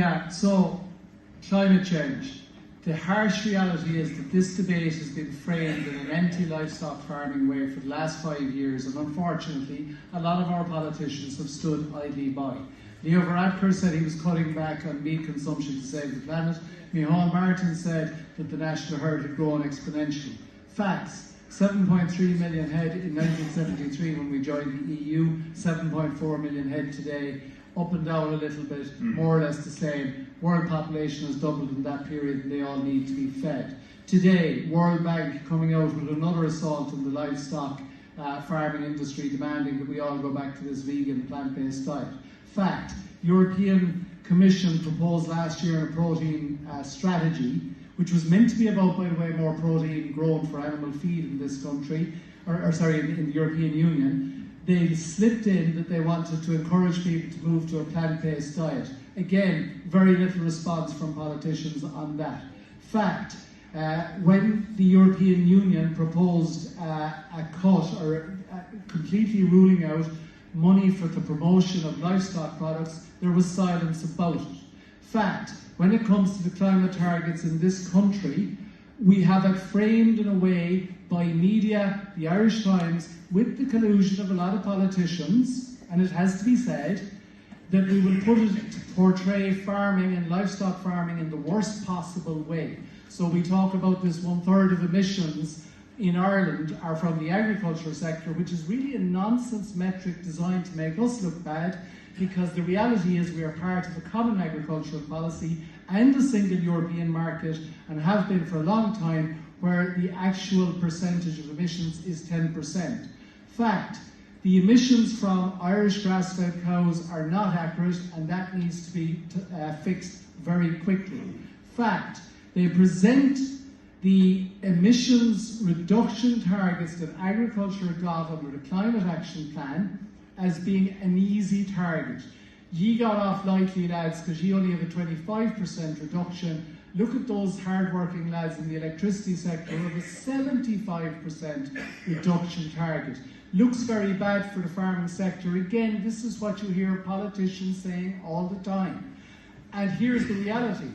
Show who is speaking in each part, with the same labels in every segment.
Speaker 1: Yeah, so climate change. The harsh reality is that this debate has been framed in an anti-livestock farming way for the last 5 years, and unfortunately a lot of our politicians have stood idly by. Leo Varadkar said he was cutting back on meat consumption to save the planet. Micheál Martin said that the national herd had grown exponentially. Facts: 7.3 million head in 1973 when we joined the EU, 7.4 million head today, up and down a little bit, more or less the same. World population has doubled in that period and they all need to be fed. Today, World Bank coming out with another assault on the livestock farming industry, demanding that we all go back to this vegan plant-based diet. Fact: European Commission proposed last year a protein strategy, which was meant to be about, by the way, more protein grown for animal feed in this country, in the European Union. They slipped in that they wanted to encourage people to move to a plant-based diet. Again, very little response from politicians on that. Fact: when the European Union proposed a cut or completely ruling out money for the promotion of livestock products, there was silence about it. Fact: when it comes to the climate targets in this country, we have it framed in a way by media, the Irish Times, with the collusion of a lot of politicians, and it has to be said, that we will put it to portray farming and livestock farming in the worst possible way. So we talk about this 1/3 of emissions in Ireland are from the agriculture sector, which is really a nonsense metric designed to make us look bad, because the reality is we are part of a common agricultural policy and a single European market, and have been for a long time, where the actual percentage of emissions is 10%. Fact: the emissions from Irish grass-fed cows are not accurate, and that needs to be fixed very quickly. Fact: they present the emissions reduction targets that agriculture got under the Climate Action Plan as being an easy target. Ye got off lightly, lads, because ye only have a 25% reduction. Look at those hard-working lads in the electricity sector who have a 75% reduction target. Looks very bad for the farming sector. Again, this is what you hear politicians saying all the time. And here's the reality.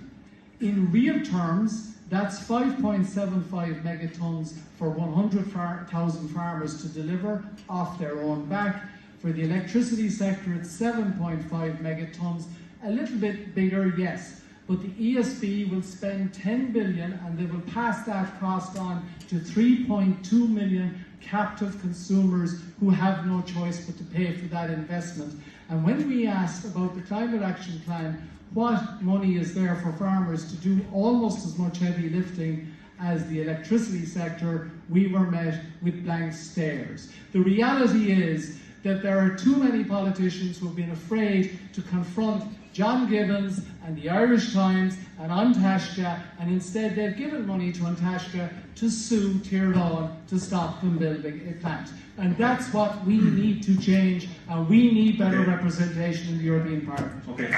Speaker 1: In real terms, that's 5.75 megatons for 100,000 farmers to deliver off their own back. For the electricity sector, it's 7.5 megatons, a little bit bigger, yes. But the ESB will spend 10 billion and they will pass that cost on to 3.2 million captive consumers who have no choice but to pay for that investment. And when we asked about the Climate Action Plan, what money is there for farmers to do almost as much heavy lifting as the electricity sector, we were met with blank stares. The reality is that there are too many politicians who have been afraid to confront John Gibbons and the Irish Times and An Taisce, and instead they've given money to An Taisce to sue Tyrone to stop them building a plant. And that's what we need to change, and we need better representation in the European Parliament.
Speaker 2: Okay.